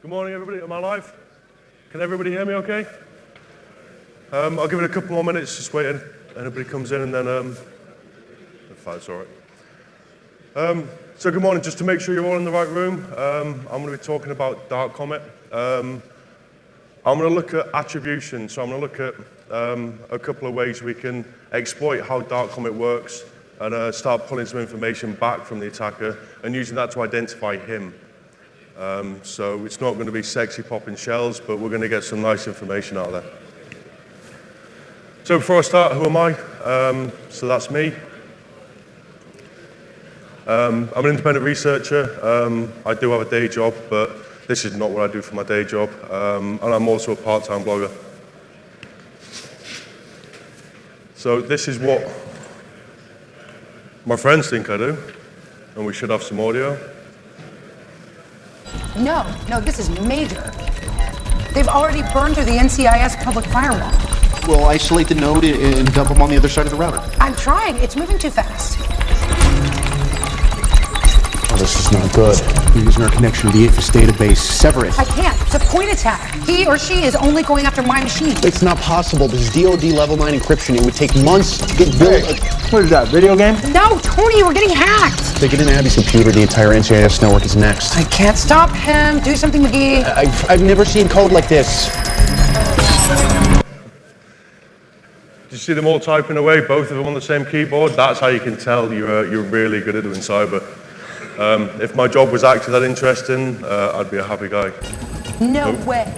Good morning, everybody. Am I live? Can everybody hear me okay? I'll give it a couple more minutes, just waiting. Anybody comes in and then, it's all right. So good morning, just to make sure you're all in the right room, I'm going to be talking about DarkComet. I'm going to look at attribution, so I'm going to look at a couple of ways we can exploit how DarkComet works and start pulling some information back from the attacker and using that to identify him. So it's not going to be sexy popping shells, but we're going to get some nice information out of there. So before I start, who am I? So that's me. I'm an independent researcher. I do have a day job, but this is not what I do for my day job. And I'm also a part-time blogger. So this is what my friends think I do, and we should have some audio. No, this is major. They've already burned through the NCIS public firewall. We'll isolate the node and dump them on the other side of the router. I'm trying. It's moving too fast. Oh, this is not good. We're using our connection to the APHIS database. Sever it. I can't. It's a point attack. He or she is only going after my machine. It's not possible. This is DoD level 9 encryption. It would take months to get built. What is that, video game? No, Tony, we're getting hacked. They get into Abby's computer, the entire NCIS network is next. I can't stop him. Do something, McGee. I've never seen code like this. Did you see them all typing away, both of them on the same keyboard? That's how you can tell you're really good at doing cyber. If my job was actually that interesting, I'd be a happy guy. No way.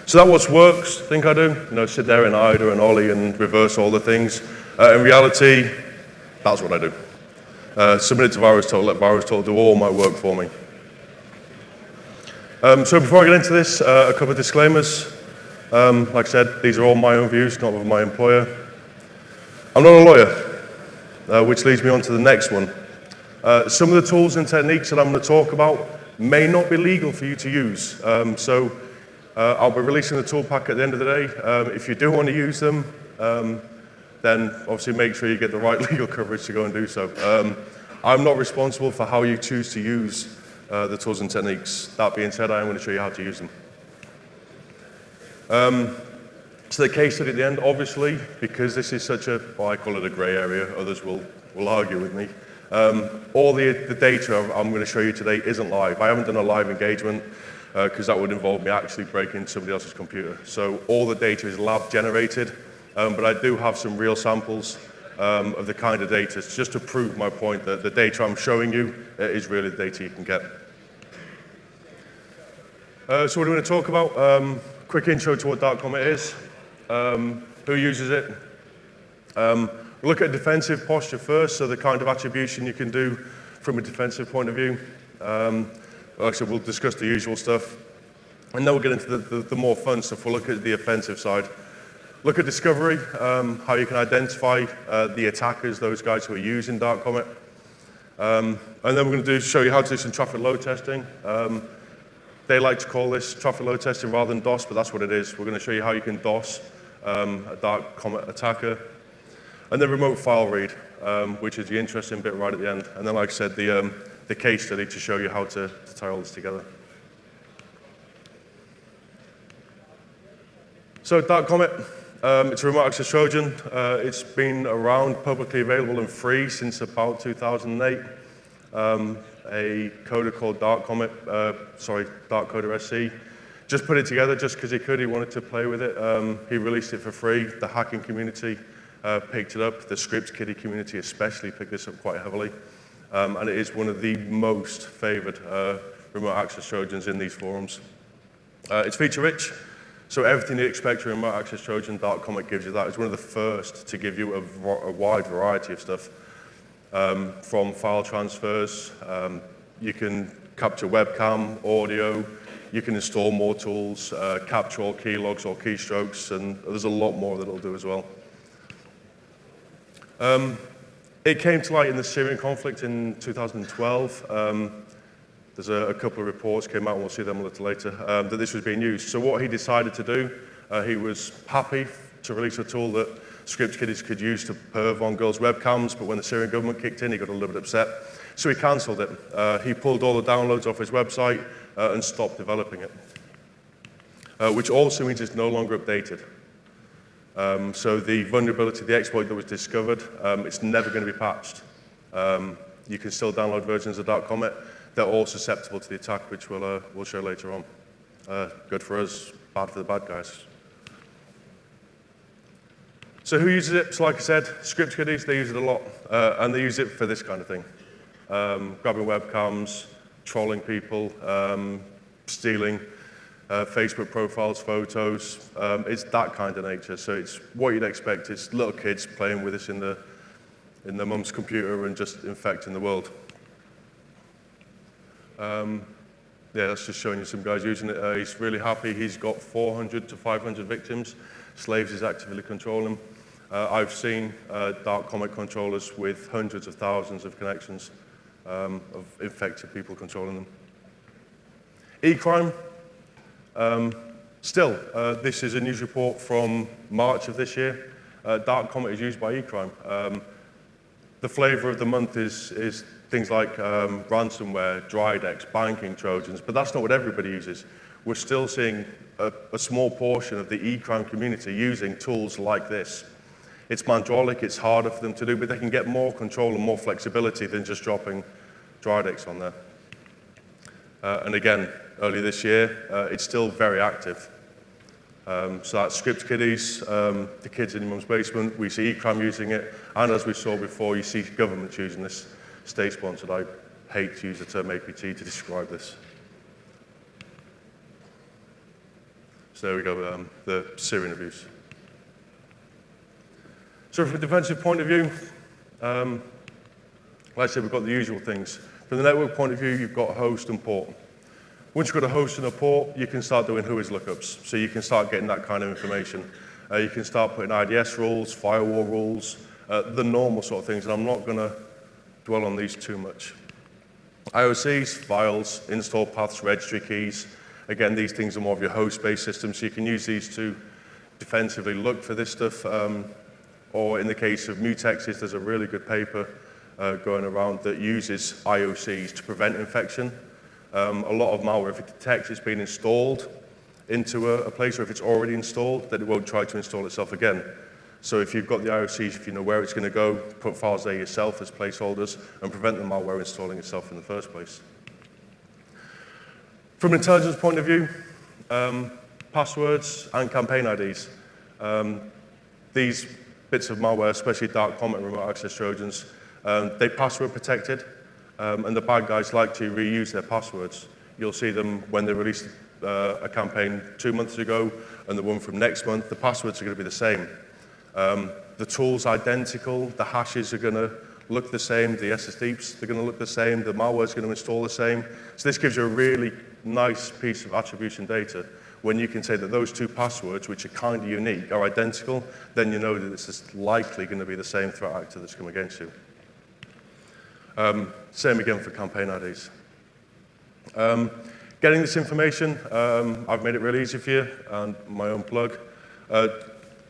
So that what works, think I do? You know, sit there in IDA and Ollie and reverse all the things. In reality, that's what I do. Submit it to VirusTotal, let VirusTotal do all my work for me. So before I get into this, a couple of disclaimers. Like I said, these are all my own views, not of my employer. I'm not a lawyer, which leads me on to the next one. Some of the tools and techniques that I'm going to talk about may not be legal for you to use. I'll be releasing the tool pack at the end of the day. If you do want to use them, then obviously make sure you get the right legal coverage to go and do so. I'm not responsible for how you choose to use the tools and techniques. That being said, I am going to show you how to use them. So the case study at the end, obviously, because this is such a, well, I call it a grey area, others will argue with me. All the data I'm going to show you today isn't live. I haven't done a live engagement because that would involve me actually breaking somebody else's computer. So all the data is lab generated, but I do have some real samples of the kind of data just to prove my point that the data I'm showing you is really the data you can get. So what are we going to talk about? Quick intro to what DarkComet is, who uses it. We'll look at defensive posture first, so the kind of attribution you can do from a defensive point of view. Like I said, we'll discuss the usual stuff. And then we'll get into the more fun stuff. We'll look at the offensive side. Look at discovery, how you can identify the attackers, those guys who are using DarkComet. And then we're going to show you how to do some traffic load testing. They like to call this traffic load testing rather than DOS, but that's what it is. We're going to show you how you can DOS a DarkComet attacker. And then remote file read, which is the interesting bit right at the end. And then, like I said, the case study to show you how to tie all this together. So DarkComet, it's a remote access Trojan. It's been around, publicly available and free since about 2008. A coder called DarkComet, DarkCoder SC, just put it together just because he could. He wanted to play with it. He released it for free. The hacking community picked it up. The scripts kiddie community especially picked this up quite heavily. And it is one of the most favored remote access Trojans in these forums. It's feature rich, so everything you expect from a remote access Trojan, DarkComet gives you that. It's one of the first to give you a wide variety of stuff. From file transfers, you can capture webcam, audio, you can install more tools, capture all keylogs or keystrokes, and there's a lot more that it'll do as well. It came to light in the Syrian conflict in 2012. There's a couple of reports came out, and we'll see them a little later, that this was being used. So what he decided to do, he was happy to release a tool that script kiddies could use to perv on girls' webcams, but when the Syrian government kicked in, he got a little bit upset. So he cancelled it. He pulled all the downloads off his website and stopped developing it, which also means it's no longer updated. So the vulnerability, the exploit that was discovered, it's never going to be patched. You can still download versions of DarkComet. They're all susceptible to the attack, which we'll show later on. Good for us, bad for the bad guys. So who uses it? So like I said, script kiddies, they use it a lot, and they use it for this kind of thing. Grabbing webcams, trolling people, stealing Facebook profiles, photos. It's that kind of nature. So it's what you'd expect. It's little kids playing with this in their mum's computer and just infecting the world. Yeah, that's just showing you some guys using it. He's really happy. He's got 400 to 500 victims. Slaves is actively controlling them. I've seen DarkComet controllers with hundreds of thousands of connections of infected people controlling them. E-crime. Still, this is a news report from March of this year. DarkComet is used by e-crime. The flavor of the month is things like ransomware, Drydex, banking Trojans, but that's not what everybody uses. We're still seeing a small portion of the e-crime community using tools like this. It's mandrolic, it's harder for them to do, but they can get more control and more flexibility than just dropping Drydex on there. And again, early this year, it's still very active. So that's script kiddies, the kids in your mum's basement, we see e-crime using it, and as we saw before, you see governments using this, state-sponsored. I hate to use the term APT to describe this. So there we go, the Syrian abuse. So from a defensive point of view, like I said, we've got the usual things. From the network point of view, you've got host and port. Once you've got a host and a port, you can start doing whois lookups. So you can start getting that kind of information. You can start putting IDS rules, firewall rules, the normal sort of things, and I'm not going to dwell on these too much. IOCs, files, install paths, registry keys. Again, these things are more of your host-based system, so you can use these to defensively look for this stuff. Or in the case of mutexes, there's a really good paper going around that uses IOCs to prevent infection. A lot of malware, if it detects it's been installed into a place, or if it's already installed, then it won't try to install itself again. So if you've got the IOCs, if you know where it's going to go, put files there yourself as placeholders and prevent the malware installing itself in the first place. From an intelligence point of view, passwords and campaign IDs. These bits of malware, especially DarkComet and remote access Trojans, they password protected, and the bad guys like to reuse their passwords. You'll see them when they released a campaign 2 months ago and the one from next month, the passwords are going to be the same. The tool's identical, the hashes are going to look the same, the SSDs, they're going to look the same, the malware's going to install the same. So this gives you a really nice piece of attribution data. When you can say that those two passwords, which are kind of unique, are identical, then you know that this is likely going to be the same threat actor that's come against you. Same again for campaign IDs. Getting this information, I've made it really easy for you, and my own plug.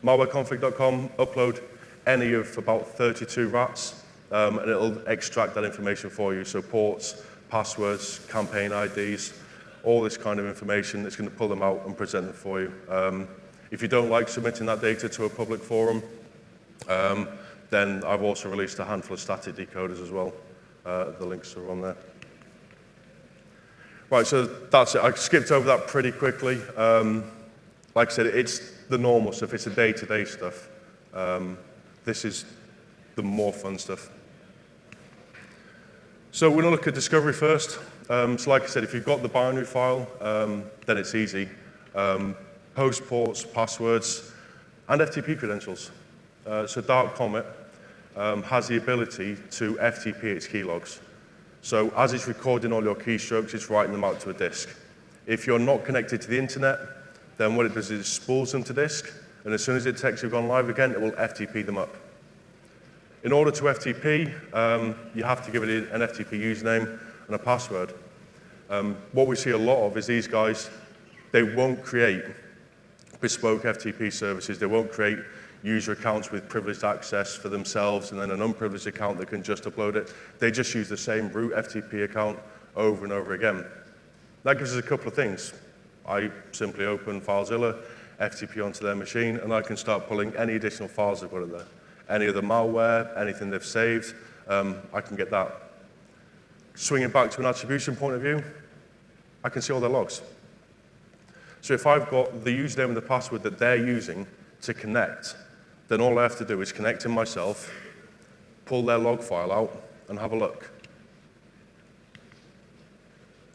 Malwareconfig.com, upload any of about 32 rats, and it'll extract that information for you. So ports, passwords, campaign IDs, all this kind of information. It's going to pull them out and present them for you. If you don't like submitting that data to a public forum, then I've also released a handful of static decoders as well. The links are on there. Right, so that's it. I skipped over that pretty quickly. Like I said, it's the normal stuff. It's the day-to-day stuff. This is the more fun stuff. So we're going to look at discovery first. So like I said, if you've got the binary file, then it's easy. Host ports, passwords, and FTP credentials. So DarkComet has the ability to FTP its keylogs. So as it's recording all your keystrokes, it's writing them out to a disk. If you're not connected to the internet, then what it does is it spools them to disk, and as soon as it detects you've gone live again, it will FTP them up. In order to FTP, you have to give it an FTP username and a password. What we see a lot of is these guys, they won't create bespoke FTP services. They won't create user accounts with privileged access for themselves and then an unprivileged account that can just upload it. They just use the same root FTP account over and over again. That gives us a couple of things. I simply open FileZilla, FTP onto their machine, and I can start pulling any additional files they've got in there. Any other malware, anything they've saved, I can get that. Swinging back to an attribution point of view, I can see all their logs. So if I've got the username and the password that they're using to connect, then all I have to do is connect in myself, pull their log file out, and have a look.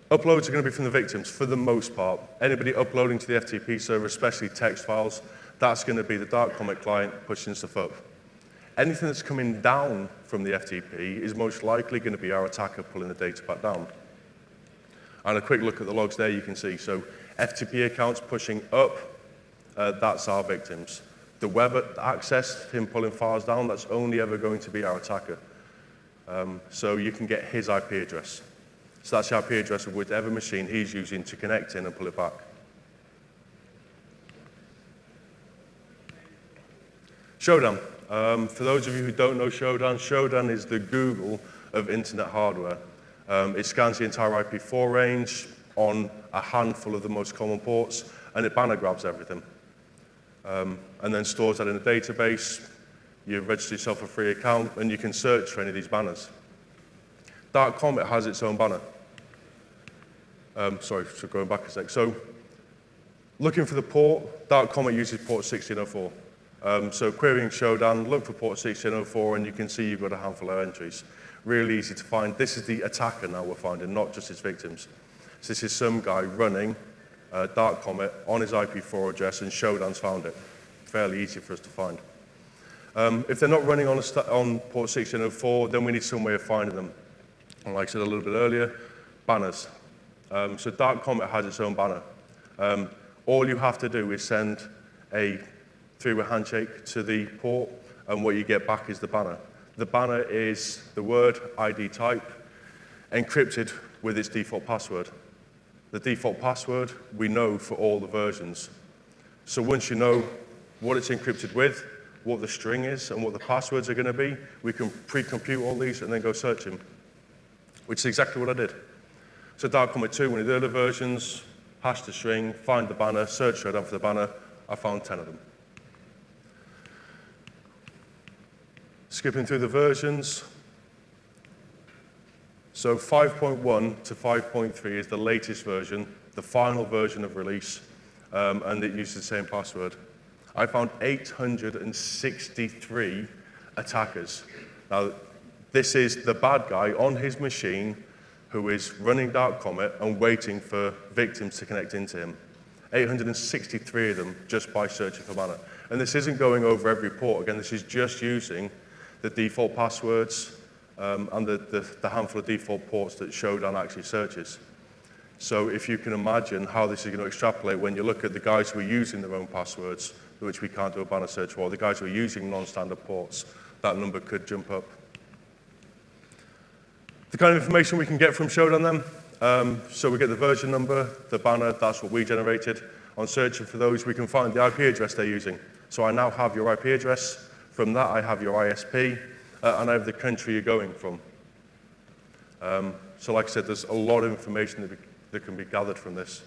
Uploads are going to be from the victims for the most part. Anybody uploading to the FTP server, especially text files, that's going to be the DarkComet client pushing stuff up. Anything that's coming down from the FTP is most likely going to be our attacker pulling the data back down. And a quick look at the logs there you can see. So FTP accounts pushing up, that's our victims. The web access, him pulling files down, that's only ever going to be our attacker. So you can get his IP address. So that's the IP address of whatever machine he's using to connect in and pull it back. Shodan. For those of you who don't know Shodan, Shodan is the Google of internet hardware. It scans the entire IP4 range on a handful of the most common ports, and it banner grabs everything. And then stores that in a database. You register yourself a free account, and you can search for any of these banners. DarkComet has its own banner. Sorry, so going back a sec. So looking for the port, DarkComet uses port 1604. So querying Shodan, look for port 1604, and you can see you've got a handful of entries. Really easy to find. This is the attacker now we're finding, not just his victims. So this is some guy running DarkComet on his IP4 address, and Shodan's found it. Fairly easy for us to find. If they're not running on port 1604, then we need some way of finding them. And like I said a little bit earlier, banners. So DarkComet has its own banner. All you have to do is send a three-way handshake to the port, and what you get back is the banner. The banner is the word ID type encrypted with its default password. The default password we know for all the versions. So once you know what it's encrypted with, what the string is, and what the passwords are going to be, we can pre-compute all these and then go search them, which is exactly what I did. So DarkComet 2, one of the earlier versions, hash the string, find the banner, search Shodan for the banner. I found 10 of them. Skipping through the versions. So 5.1 to 5.3 is the latest version, the final version of release, and it uses the same password. I found 863 attackers. Now, this is the bad guy on his machine who is running DarkComet and waiting for victims to connect into him. 863 of them just by searching for banner. And this isn't going over every port. Again, this is just using the default passwords and the handful of default ports that Shodan actually searches. So if you can imagine how this is going to extrapolate when you look at the guys who are using their own passwords, which we can't do a banner search for, the guys who are using non-standard ports, that number could jump up. The kind of information we can get from Shodan then, so we get the version number, the banner, that's what we generated. On searching for those, we can find the IP address they're using. So I now have your IP address. From that, I have your ISP, and I have the country you're going from. So like I said, there's a lot of information that can be gathered from this.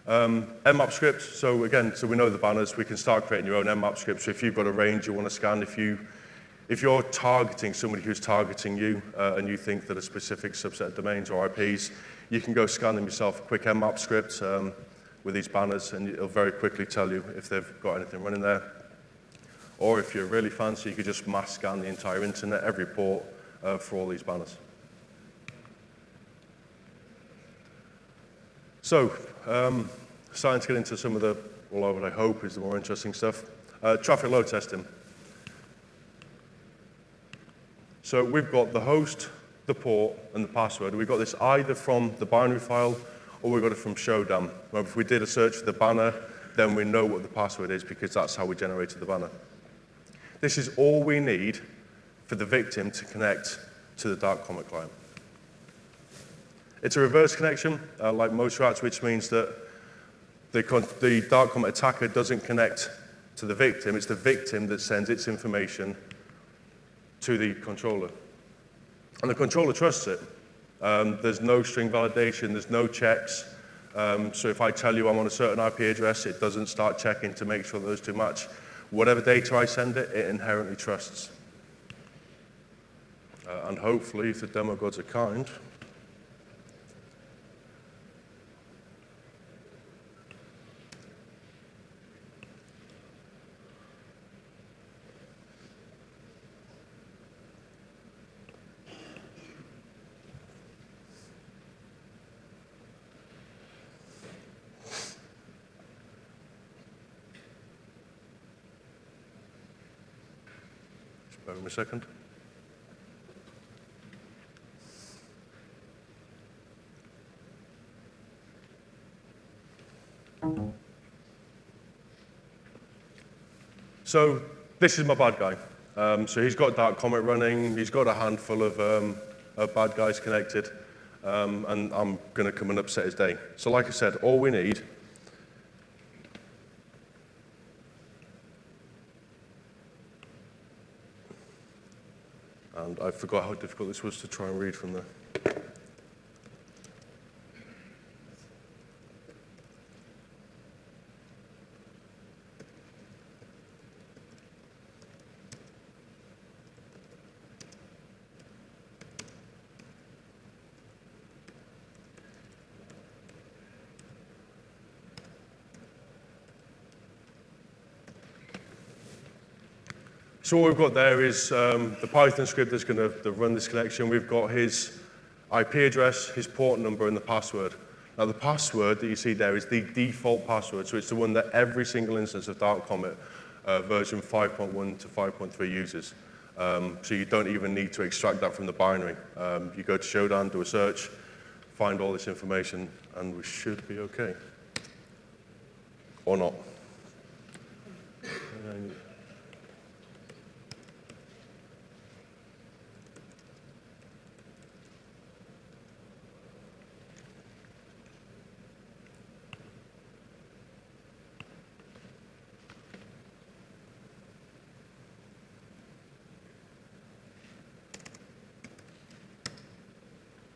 Nmap script, so again, so we know the banners, we can start creating your own Nmap script. So if you've got a range you want to scan, if you're targeting somebody who's targeting you and you think that a specific subset of domains or IPs, you can go scan them yourself, a quick Nmap script with these banners, and it'll very quickly tell you if they've got anything running there. Or if you're really fancy, you could just mass scan the entire internet, every port, for all these banners. So, starting to get into some of the, well, what I hope is the more interesting stuff. Traffic load testing. So we've got the host, the port, and the password. We've got this either from the binary file, or we got it from Shodan. Well, if we did a search for the banner, then we know what the password is because that's how we generated the banner. This is all we need for the victim to connect to the DarkComet client. It's a reverse connection, like most routes, which means that the DarkComet attacker doesn't connect to the victim. It's the victim that sends its information to the controller. And the controller trusts it. There's no string validation, there's no checks. So if I tell you I'm on a certain IP address, it doesn't start checking to make sure those two match. Whatever data I send it, it inherently trusts. And hopefully, if the demo gods are kind, just bear with me a second. So this is my bad guy. So he's got DarkComet running. He's got a handful of bad guys connected, and I'm going to come and upset his day. So like I said, all we need and I forgot how difficult this was to try and read from there. So what we've got there is the Python script that's going to run this connection. We've got his IP address, his port number, and the password. Now the password that you see there is the default password, so it's the one that every single instance of DarkComet version 5.1 to 5.3 uses. So you don't even need to extract that from the binary. You go to Showdown, do a search, find all this information, and we should be okay. Or not.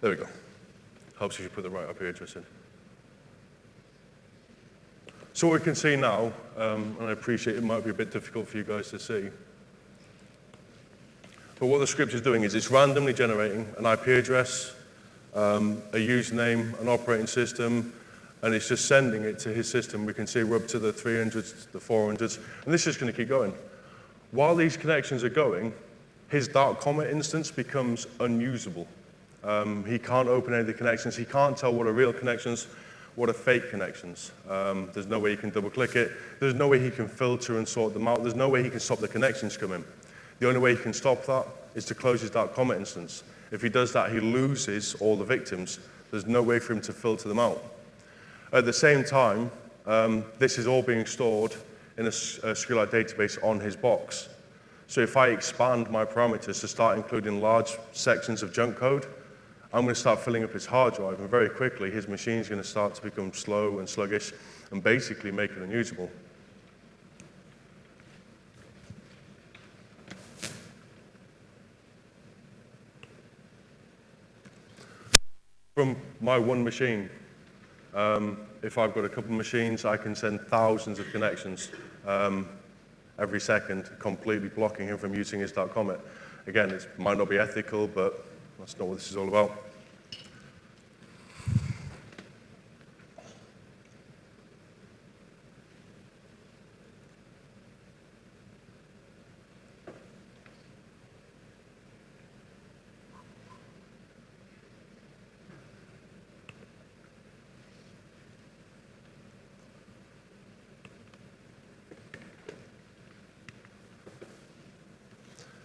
There we go. Helps if you put the right IP address in. So what we can see now, and I appreciate it might be a bit difficult for you guys to see, but what the script is doing is it's randomly generating an IP address, a username, an operating system, and it's just sending it to his system. We can see we're up to the 300s, the 400s, and this is going to keep going. While these connections are going, his DarkComet instance becomes unusable. He can't open any of the connections. He can't tell what are real connections, what are fake connections. There's no way he can double-click it. There's no way he can filter and sort them out. There's no way he can stop the connections coming. The only way he can stop that is to close his DarkComet instance. If he does that, he loses all the victims. There's no way for him to filter them out. At the same time, this is all being stored in a SQLite database on his box. So if I expand my parameters to start including large sections of junk code, I'm going to start filling up his hard drive, and very quickly his machine is going to start to become slow and sluggish and basically make it unusable. From my one machine, if I've got a couple of machines, I can send thousands of connections every second, completely blocking him from using his DarkComet. Again, it might not be ethical, but that's not what this is all about.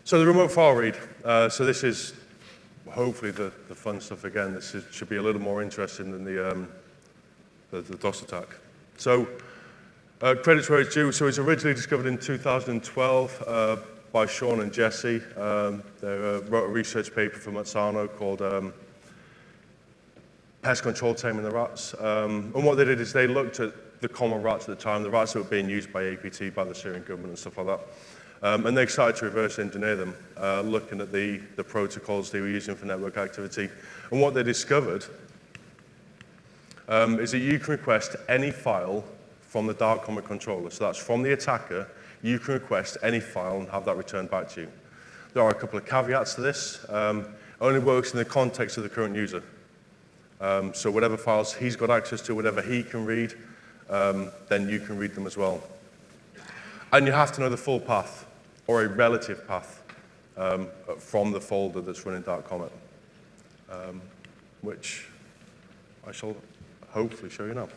So the remote file read. So this is hopefully the fun stuff again. This should be a little more interesting than the DOS attack. So credits where it's due. So it was originally discovered in 2012 by Sean and Jesse. They wrote a research paper for Mazzano called Pest Control Taming the Rats. And what they did is they looked at the common routes at the time, the routes that were being used by APT, by the Syrian government and stuff like that. And they started to reverse engineer them, looking at the protocols they were using for network activity. And what they discovered is that you can request any file from the DarkComet controller. So that's from the attacker, you can request any file and have that returned back to you. There are a couple of caveats to this. It only works in the context of the current user. So whatever files he's got access to, whatever he can read, then you can read them as well. And you have to know the full path, or a relative path, from the folder that's running DarkComet, which I shall hopefully show you now.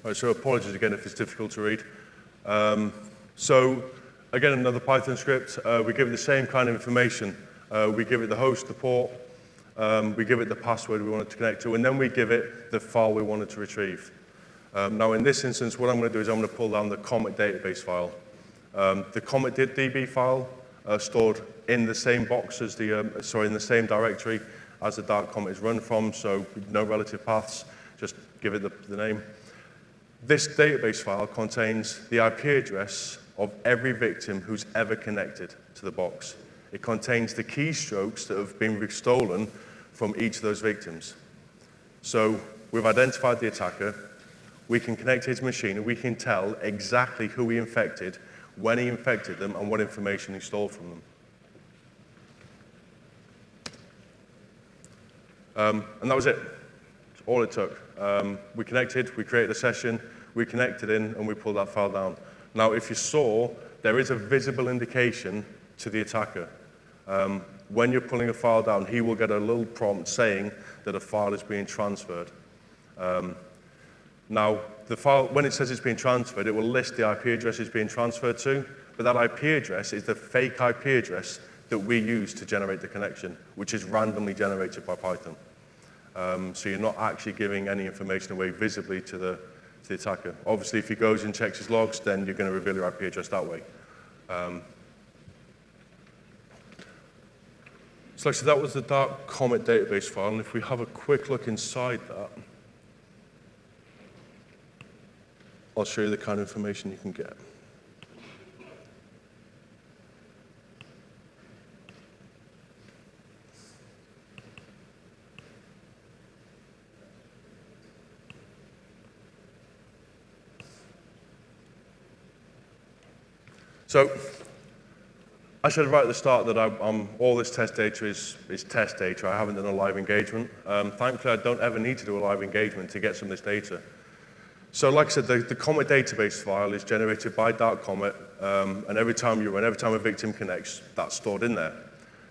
Right, so apologies again if it's difficult to read. So again, another Python script. We give it the same kind of information. We give it the host, the port, we give it the password we want it to connect to, and then we give it the file we want it to retrieve. Now in this instance, what I'm going to do is I'm going to pull down the Comet database file. The Comet DB file stored in the same box as in the same directory as the DarkComet is run from, so no relative paths, just give it the name. This database file contains the IP address of every victim who's ever connected to the box. It contains the keystrokes that have been stolen from each of those victims. So we've identified the attacker, we can connect his machine, and we can tell exactly who he infected, when he infected them, and what information he stole from them. And that was it. That's all it took. We connected, we created a session, we connected in, and we pulled that file down. Now, if you saw, there is a visible indication to the attacker. When you're pulling a file down, he will get a little prompt saying that a file is being transferred. Now, the file, when it says it's being transferred, it will list the IP address it's being transferred to, but that IP address is the fake IP address that we use to generate the connection, which is randomly generated by Python. So you're not actually giving any information away visibly to the attacker. Obviously, if he goes and checks his logs, then you're going to reveal your IP address that way. So that was the DarkComet database file, and if we have a quick look inside that, I'll show you the kind of information you can get. So I said right at the start that all this test data is test data. I haven't done a live engagement. Thankfully, I don't ever need to do a live engagement to get some of this data. So like I said, the Comet database file is generated by DarkComet, and every time a victim connects, that's stored in there.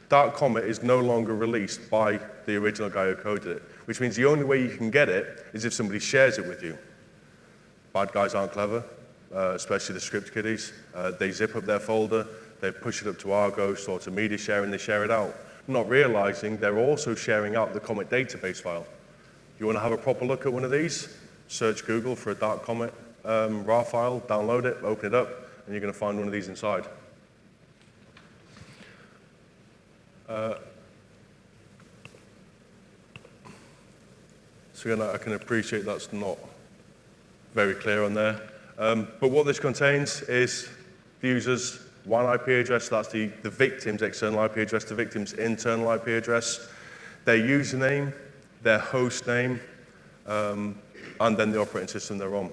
DarkComet is no longer released by the original guy who coded it, which means the only way you can get it is if somebody shares it with you. Bad guys aren't clever. Especially the script kiddies. They zip up their folder, they push it up to Argos or to media sharing, they share it out, not realizing they're also sharing out the Comet database file. You want to have a proper look at one of these? Search Google for a DarkComet RAR file, download it, open it up, and you're going to find one of these inside. So again, I can appreciate that's not very clear on there. But what this contains is the user's one IP address, that's the victim's external IP address, the victim's internal IP address, their username, their host name, and then the operating system they're on.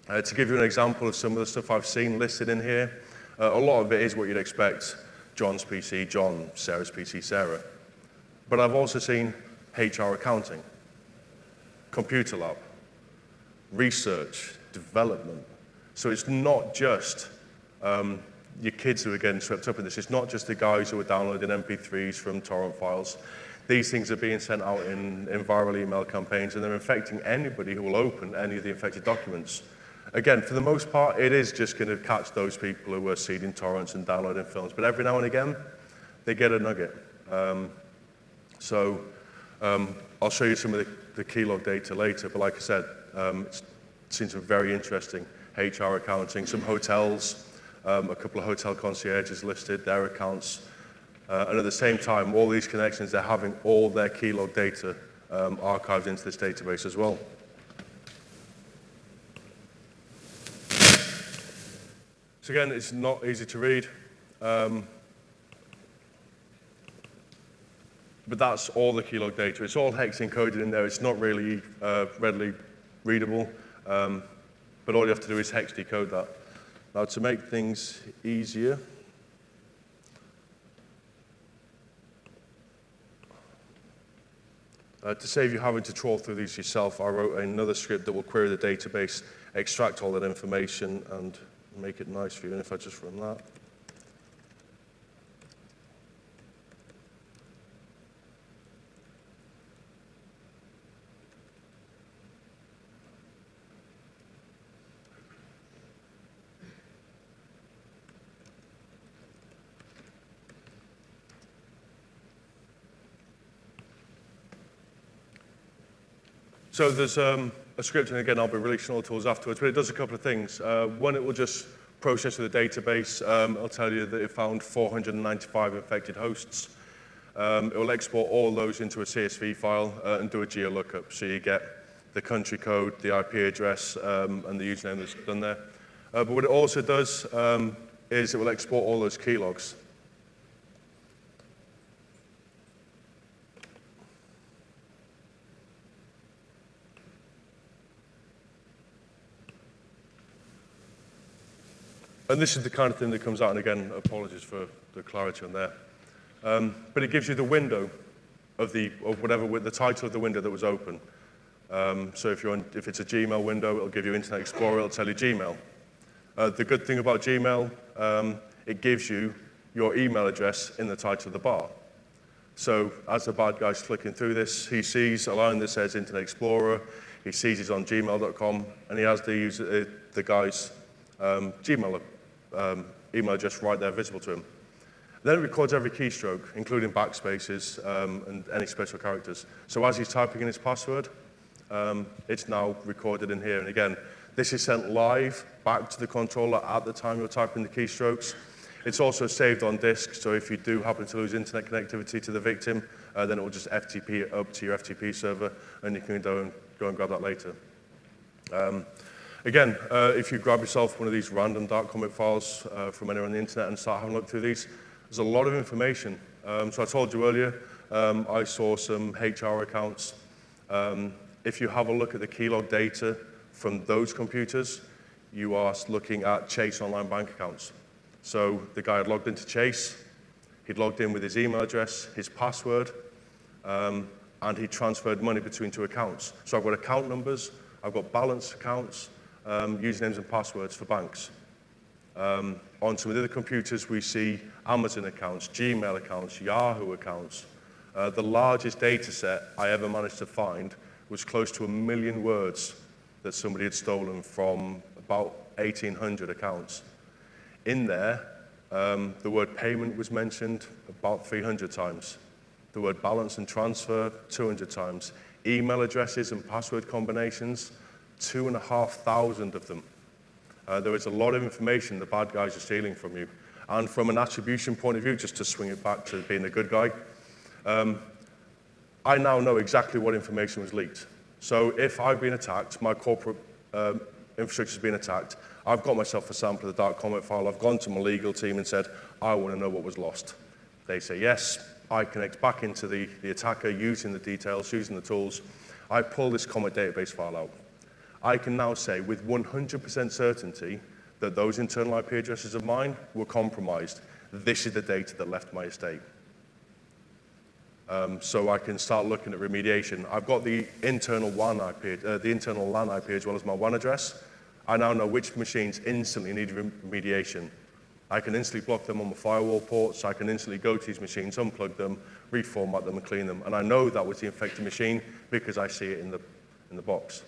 To give you an example of some of the stuff I've seen listed in here, a lot of it is what you'd expect. John's PC, John, Sarah's PC, Sarah. But I've also seen HR accounting, computer lab, research, development. So it's not just your kids who are getting swept up in this. It's not just the guys who are downloading MP3s from torrent files. These things are being sent out in viral email campaigns, and they're infecting anybody who will open any of the infected documents. Again, for the most part, it is just going to catch those people who are seeding torrents and downloading films. But every now and again, they get a nugget. I'll show you some of the keylog data later. But like I said, it seems very interesting. HR accounting, some hotels, a couple of hotel concierges listed, their accounts. And at the same time, all these connections, they're having all their keylog data archived into this database as well. So again, it's not easy to read, but that's all the keylog data. It's all hex encoded in there. It's not really readily readable, but all you have to do is hex decode that. Now, to make things easier, to save you having to trawl through these yourself, I wrote another script that will query the database, extract all that information, and make it nice for you. And if I just run that. So there's a script, and again, I'll be releasing all the tools afterwards, but it does a couple of things. One, it will just process with the database. It'll tell you that it found 495 infected hosts. It will export all those into a CSV file and do a geo-lookup. So you get the country code, the IP address, and the username that's done there. But what it also does is it will export all those keylogs. And this is the kind of thing that comes out, and again, apologies for the clarity on there. But it gives you the window of the title of the window that was open. So if it's a Gmail window, it'll give you Internet Explorer, it'll tell you Gmail. The good thing about Gmail, it gives you your email address in the title of the bar. So as the bad guy's flicking through this, he sees a line that says Internet Explorer, he sees it's on gmail.com, and he has the guy's Gmail email address right there visible to him. Then it records every keystroke, including backspaces and any special characters. So as he's typing in his password, it's now recorded in here. And again, this is sent live back to the controller at the time you're typing the keystrokes. It's also saved on disk, so if you do happen to lose internet connectivity to the victim, then it will just FTP it up to your FTP server, and you can go and grab that later. Again, if you grab yourself one of these random DarkComet files from anywhere on the internet and start having a look through these, there's a lot of information. So I told you earlier, I saw some HR accounts. If you have a look at the keylog data from those computers, you are looking at Chase online bank accounts. So the guy had logged into Chase, he'd logged in with his email address, his password, and he transferred money between two accounts. So I've got account numbers, I've got balance accounts, usernames and passwords for banks. On some of the other computers, we see Amazon accounts, Gmail accounts, Yahoo accounts. The largest data set I ever managed to find was close to 1 million words that somebody had stolen from about 1,800 accounts. In there, the word payment was mentioned about 300 times. The word balance and transfer, 200 times. Email addresses and password combinations, 2,500 of them. There is a lot of information the bad guys are stealing from you. And from an attribution point of view, just to swing it back to being a good guy, I now know exactly what information was leaked. So if I've been attacked, my corporate infrastructure's been attacked. I've got myself a sample of the DarkComet file. I've gone to my legal team and said, I want to know what was lost. They say yes. I connect back into the attacker using the details, using the tools. I pull this Comet database file out. I can now say with 100% certainty that those internal IP addresses of mine were compromised. This is the data that left my estate. So I can start looking at remediation. I've got the internal WAN IP, the internal LAN IP as well as my WAN address. I now know which machines instantly need remediation. I can instantly block them on the firewall ports. I can instantly go to these machines, unplug them, reformat them, and clean them. And I know that was the infected machine because I see it in the box.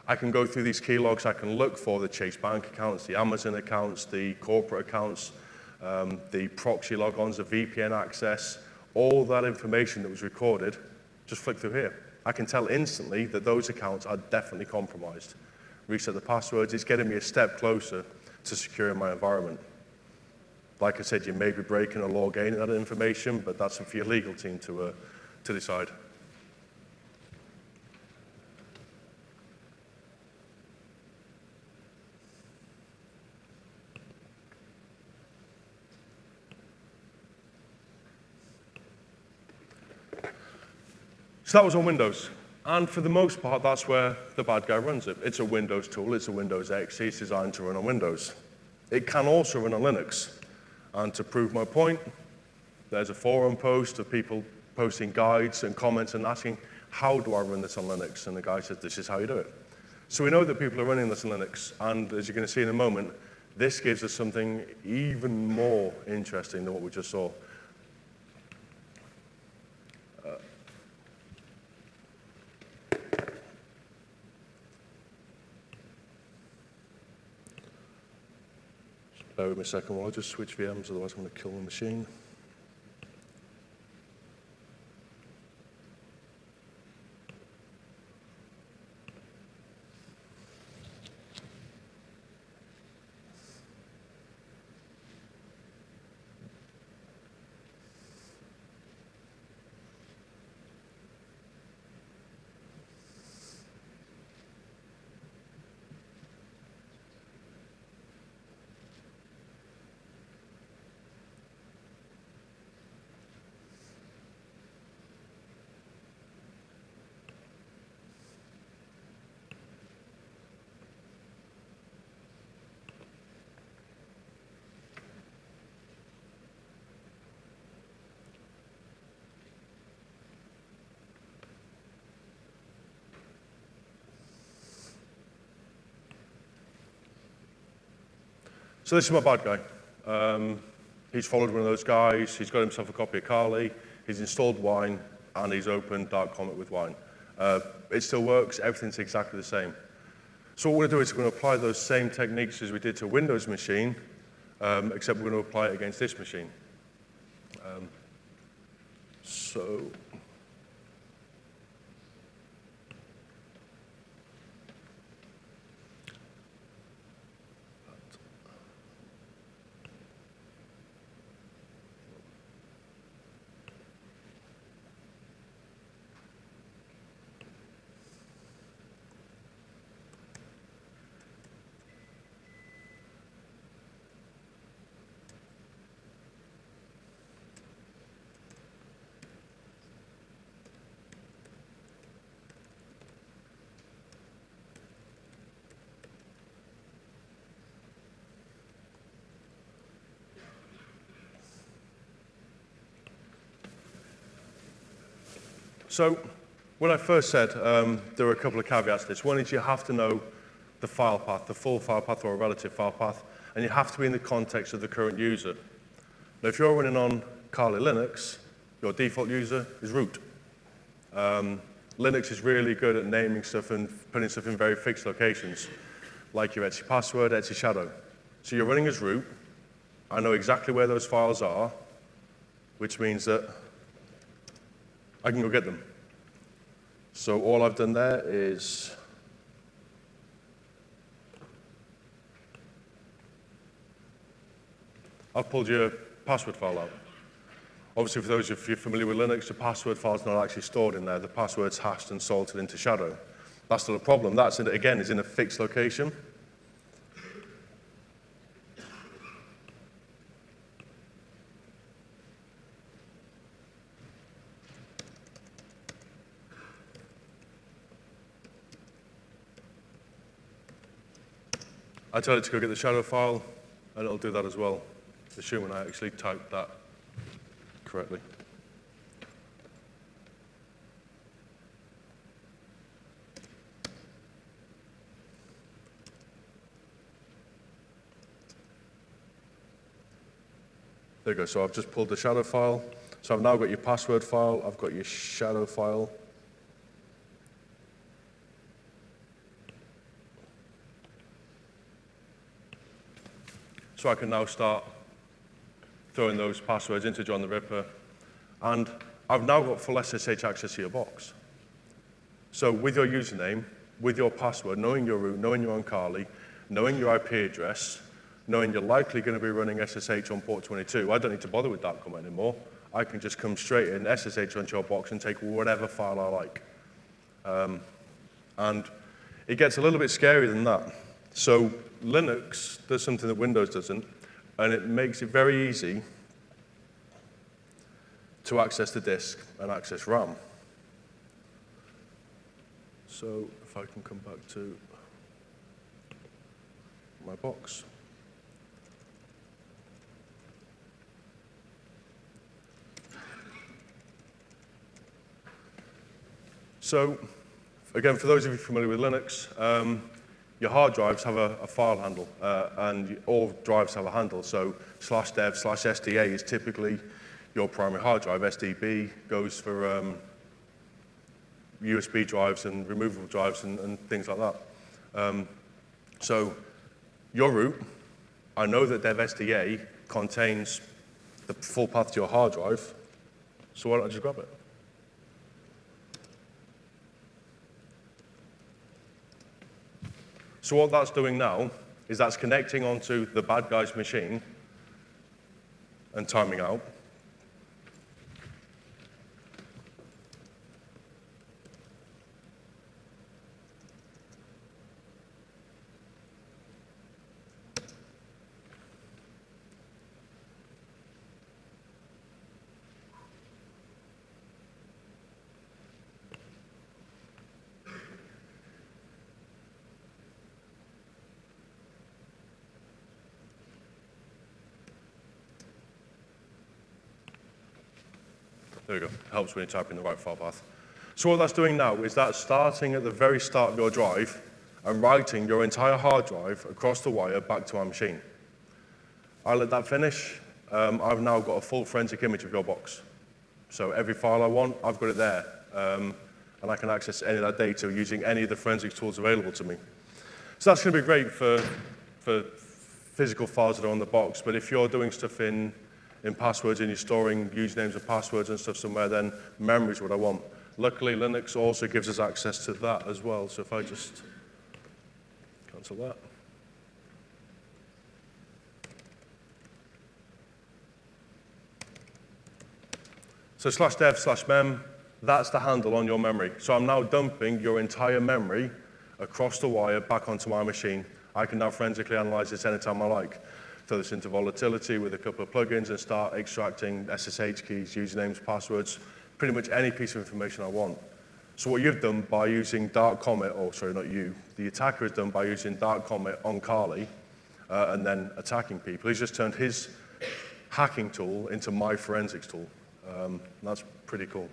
I can go through these key logs. I can look for the Chase Bank accounts, the Amazon accounts, the corporate accounts, the proxy logons, the VPN access, all that information that was recorded, just flick through here. I can tell instantly that those accounts are definitely compromised. Reset the passwords. It's getting me a step closer to securing my environment. Like I said, you may be breaking a law gaining that information, but that's for your legal team to decide. So that was on Windows. And for the most part, that's where the bad guy runs it. It's a Windows tool, it's a Windows XE, it's designed to run on Windows. It can also run on Linux. And to prove my point, there's a forum post of people posting guides and comments and asking, how do I run this on Linux? And the guy says, this is how you do it. So we know that people are running this on Linux. And as you're going to see in a moment, this gives us something even more interesting than what we just saw. Bear with me a second while I just switch VMs, otherwise I'm going to kill the machine. So this is my bad guy. He's followed one of those guys. He's got himself a copy of Kali. He's installed Wine, and he's opened DarkComet with Wine. It still works. Everything's exactly the same. So what we're going to do is we're going to apply those same techniques as we did to a Windows machine, except we're going to apply it against this machine. So So when I first said there were a couple of caveats to this. One is you have to know the file path, the full file path or a relative file path, and you have to be in the context of the current user. Now, if you're running on Kali Linux, your default user is root. Linux is really good at naming stuff and putting stuff in very fixed locations, like your Etsy password, Etsy shadow. So you're running as root. I know exactly where those files are, which means that I can go get them. So all I've done there is I've pulled your password file out. Obviously, for those of you familiar with Linux, the password file is not actually stored in there. The password's hashed and salted into shadow. That's not a problem. That's, again, is in a fixed location. I tell it to go get the shadow file, and it'll do that as well, assuming I actually typed that correctly. There you go, so I've just pulled the shadow file. So I've now got your password file, I've got your shadow file. So I can now start throwing those passwords into John the Ripper. And I've now got full SSH access to your box. So with your username, with your password, knowing your root, knowing you're on Kali, knowing your IP address, knowing you're likely going to be running SSH on port 22, I don't need to bother with DarkComet anymore. I can just come straight in, SSH onto your box, and take whatever file I like. And it gets a little bit scarier than that. So Linux does something that Windows doesn't, and it makes it very easy to access the disk and access RAM. So if I can come back to my box. So again, for those of you familiar with Linux, your hard drives have a file handle, and all drives have a handle. So /dev/SDA is typically your primary hard drive. SDB goes for USB drives and removable drives and things like that. So your root, I know that dev/SDA contains the full path to your hard drive, so why don't I just grab it? So what that's doing now is that's connecting onto the bad guy's machine and timing out. There we go. Helps when you type in the right file path. So what that's doing now is that's starting at the very start of your drive and writing your entire hard drive across the wire back to our machine. I let that finish. I've now got a full forensic image of your box. So every file I want, I've got it there. And I can access any of that data using any of the forensic tools available to me. So that's going to be great for physical files that are on the box. But if you're doing stuff in passwords and you're storing usernames and passwords and stuff somewhere, then memory is what I want. Luckily, Linux also gives us access to that as well. So if I just cancel that. So /dev/mem, that's the handle on your memory. So I'm now dumping your entire memory across the wire back onto my machine. I can now forensically analyze this anytime I like. Throw this into volatility with a couple of plugins and start extracting SSH keys, usernames, passwords, pretty much any piece of information I want. So what you've done by using DarkComet, or sorry, not you, the attacker has done by using DarkComet on Kali and then attacking people, he's just turned his hacking tool into my forensics tool. That's pretty cool.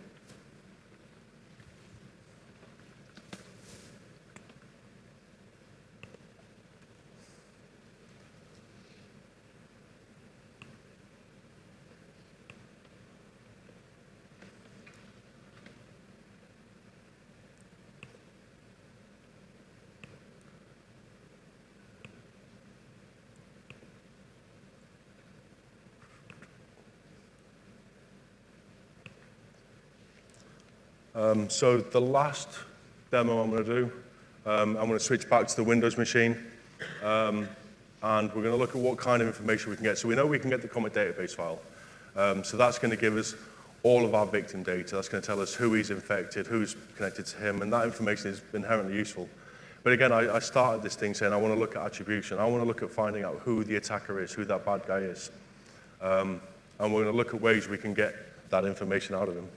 So the last demo I'm going to do, I'm going to switch back to the Windows machine, and we're going to look at what kind of information we can get. So we know we can get the Comet database file. So that's going to give us all of our victim data. That's going to tell us who he's infected, who's connected to him, and that information is inherently useful. But again, I started this thing saying I want to look at attribution. I want to look at finding out who the attacker is, who that bad guy is. And we're going to look at ways we can get that information out of him.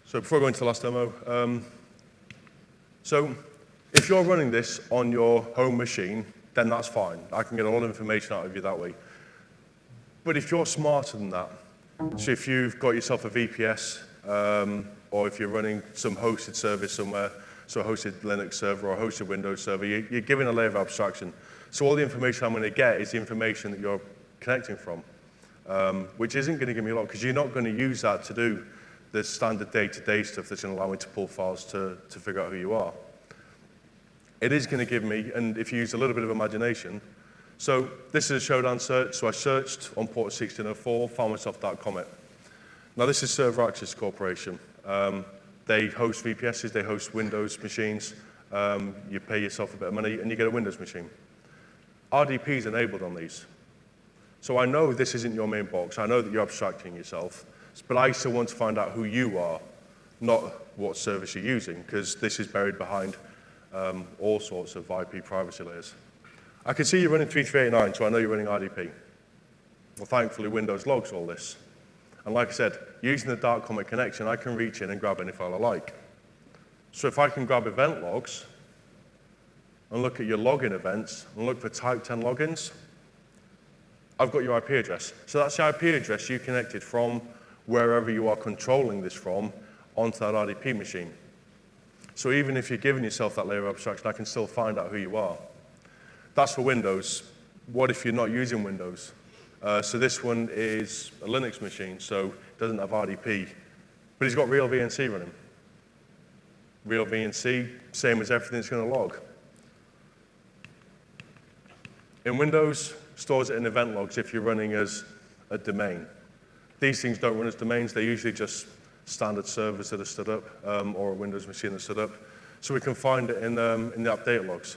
So before I go into the last demo, so if you're running this on your home machine, then that's fine. I can get a lot of information out of you that way. But if you're smarter than that, so if you've got yourself a VPS, or if you're running some hosted service somewhere, so a hosted Linux server or a hosted Windows server, you're giving a layer of abstraction. So all the information I'm going to get is the information that you're connecting from, which isn't going to give me a lot, because you're not going to use that to do the standard day-to-day stuff that's going to allow me to pull files to figure out who you are. It is going to give me, and if you use a little bit of imagination, so this is a showdown search, so I searched on port 1604, found myself DarkComet. Now this is Server Access Corporation. They host VPSs, they host Windows machines, you pay yourself a bit of money and you get a Windows machine. RDP is enabled on these. So I know this isn't your main box, I know that you're abstracting yourself, but I still want to find out who you are, not what service you're using, because this is buried behind all sorts of IP privacy layers. I can see you're running 3389, so I know you're running RDP. Well, thankfully, Windows logs all this. And like I said, using the DarkComet connection, I can reach in and grab any file I like. So if I can grab event logs and look at your login events and look for type 10 logins, I've got your IP address. So that's the IP address you connected from wherever you are controlling this from onto that RDP machine. So even if you're giving yourself that layer of abstraction, I can still find out who you are. That's for Windows. What if you're not using Windows? So this one is a Linux machine, so it doesn't have RDP, but he's got real VNC running. Real VNC, same as everything it's going to log. In Windows, stores it in event logs if you're running as a domain. These things don't run as domains, they're usually just standard servers that are stood up, or a Windows machine that's stood up. So we can find it in the update logs.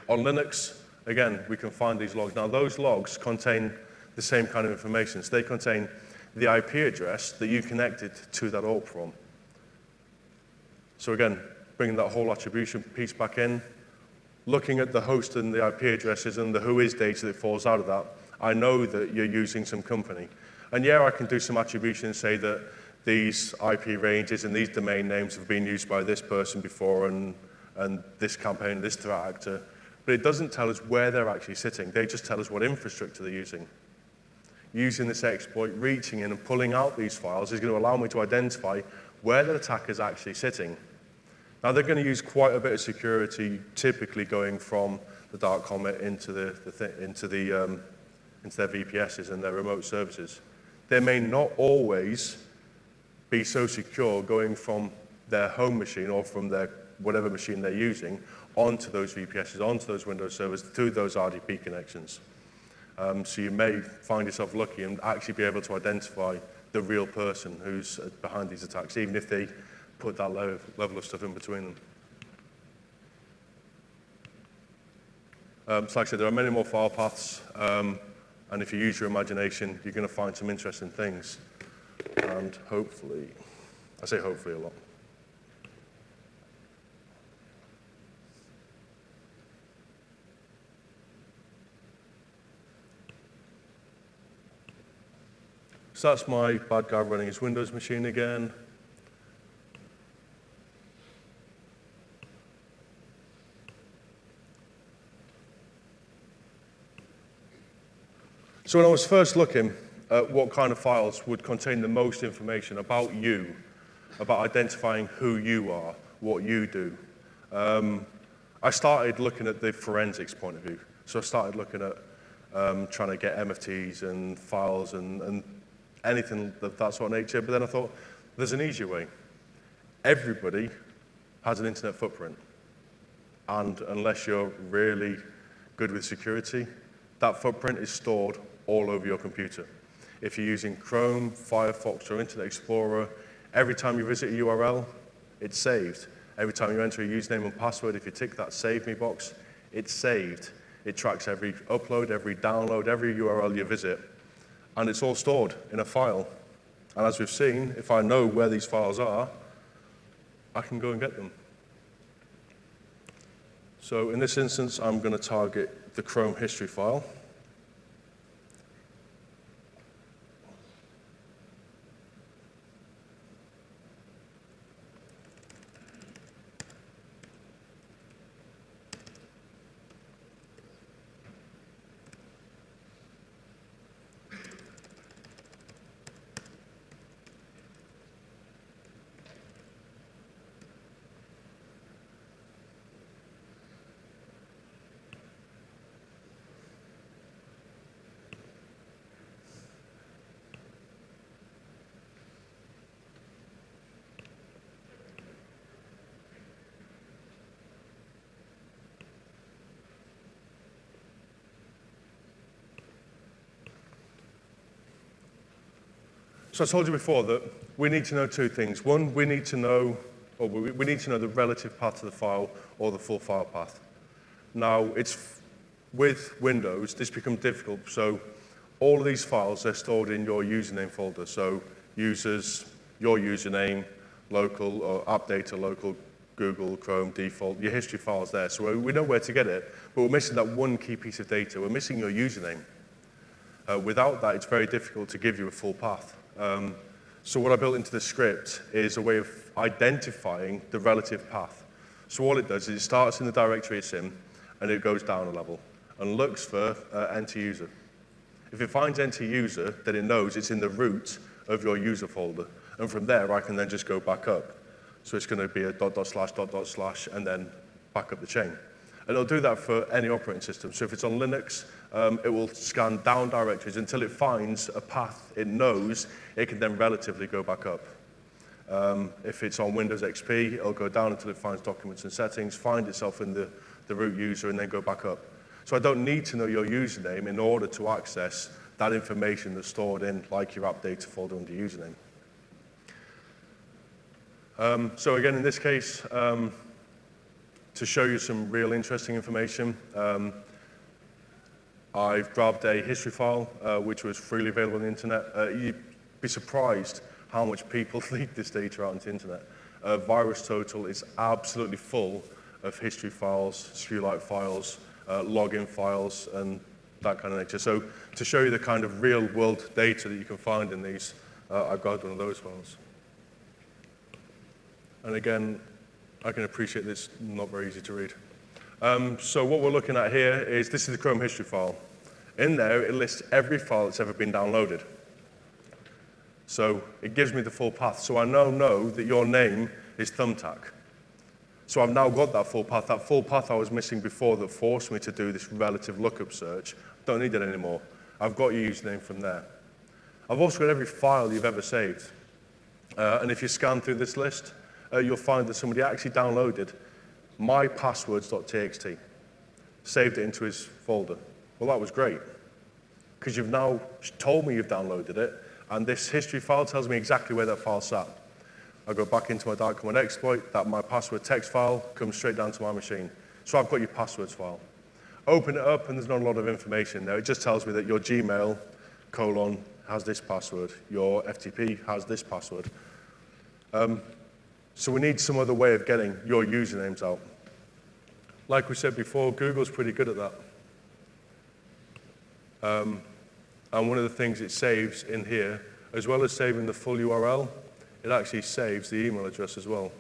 On Linux, again, we can find these logs. Now, those logs contain the same kind of information. So they contain the IP address that you connected to that ALT from. So again, bringing that whole attribution piece back in, looking at the host and the IP addresses and the whois data that falls out of that, I know that you're using some company. And yeah, I can do some attribution and say that these IP ranges and these domain names have been used by this person before and this campaign, this threat actor. But it doesn't tell us where they're actually sitting. They just tell us what infrastructure they're using. Using this exploit, reaching in and pulling out these files is going to allow me to identify where the attacker's actually sitting. Now, they're going to use quite a bit of security, typically going from the DarkComet into their VPSs and their remote services. They may not always be so secure going from their home machine or from their whatever machine they're using onto those VPSs, onto those Windows servers, through those RDP connections. So you may find yourself lucky and actually be able to identify the real person who's behind these attacks, even if they put that level of stuff in between them. So like I said, there are many more file paths, and if you use your imagination, you're going to find some interesting things. And hopefully, I say hopefully a lot. So that's my bad guy running his Windows machine again. So when I was first looking at what kind of files would contain the most information about you, about identifying who you are, what you do, I started looking at the forensics point of view. So I started looking at trying to get MFTs and files and anything of that sort of nature, but then I thought, there's an easier way. Everybody has an internet footprint. And unless you're really good with security, that footprint is stored all over your computer. If you're using Chrome, Firefox, or Internet Explorer, every time you visit a URL, it's saved. Every time you enter a username and password, if you tick that Save Me box, it's saved. It tracks every upload, every download, every URL you visit, and it's all stored in a file. And as we've seen, if I know where these files are, I can go and get them. So in this instance, I'm going to target the Chrome history file. So I told you before that we need to know two things. One, we need to know the relative path to the file or the full file path. Now, with Windows, this becomes difficult. So all of these files are stored in your username folder. So users, your username, local, or app data, local, Google, Chrome, default, your history file's there. So we know where to get it, but we're missing that one key piece of data. We're missing your username. Without that, it's very difficult to give you a full path. So what I built into the script is a way of identifying the relative path. So all it does is it starts in the directory it's in, and it goes down a level and looks for enter user. If it finds enter user, then it knows it's in the root of your user folder. And from there, I can then just go back up. So it's going to be a .. and then back up the chain. And it'll do that for any operating system. So if it's on Linux, it will scan down directories until it finds a path it knows it can then relatively go back up. If it's on Windows XP, it'll go down until it finds documents and settings, find itself in the root user, and then go back up. So I don't need to know your username in order to access that information that's stored in, like your app data folder under username. So again, in this case, to show you some real interesting information, I've grabbed a history file, which was freely available on the internet. You'd be surprised how much people leak this data out into the internet. VirusTotal is absolutely full of history files, SQLite files, login files, and that kind of nature. So to show you the kind of real-world data that you can find in these, I've grabbed one of those files. And again, I can appreciate this, not very easy to read. So what we're looking at here is, this is the Chrome history file. In there, it lists every file that's ever been downloaded. So it gives me the full path. So I now know that your name is Thumbtack. So I've now got that full path. That full path I was missing before that forced me to do this relative lookup search. Don't need that anymore. I've got your username from there. I've also got every file you've ever saved. And if you scan through this list, you'll find that somebody actually downloaded mypasswords.txt, saved it into his folder. Well, that was great, because you've now told me you've downloaded it, and this history file tells me exactly where that file sat. I go back into my DarkComet exploit, that my password text file comes straight down to my machine. So I've got your passwords file. Open it up, and there's not a lot of information there. It just tells me that your Gmail, has this password. Your FTP has this password. So we need some other way of getting your usernames out. Like we said before, Google's pretty good at that. And one of the things it saves in here, as well as saving the full URL, it actually saves the email address as well.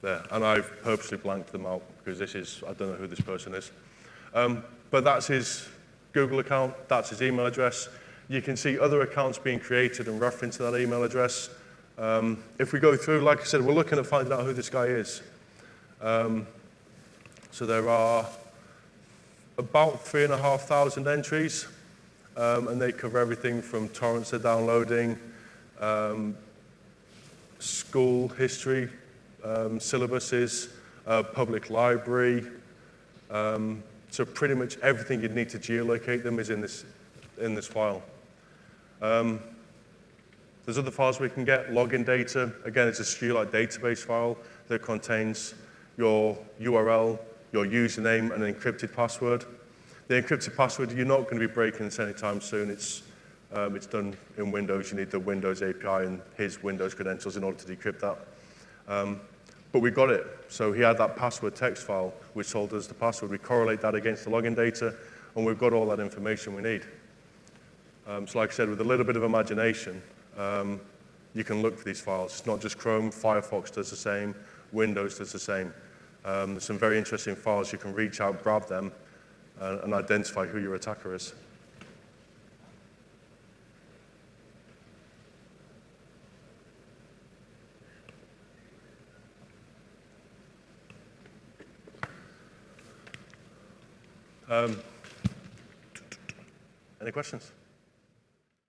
There, and I've purposely blanked them out because I don't know who this person is. But that's his Google account, that's his email address. You can see other accounts being created and reference to that email address. If we go through, like I said, we're looking at finding out who this guy is. So there are about 3,500 entries. and they cover everything from torrents they're downloading, school history, syllabuses, public library. So pretty much everything you'd need to geolocate them is in this file. There's other files we can get, login data. Again, it's a SQLite database file that contains your URL, your username, and an encrypted password. The encrypted password, you're not going to be breaking this anytime soon. It's done in Windows. You need the Windows API and his Windows credentials in order to decrypt that. But we got it. So he had that password text file, which told us the password. We correlate that against the login data, and we've got all that information we need. So like I said, with a little bit of imagination, you can look for these files. It's not just Chrome, Firefox does the same, Windows does the same. There's some very interesting files. You can reach out, grab them, and identify who your attacker is. Any questions?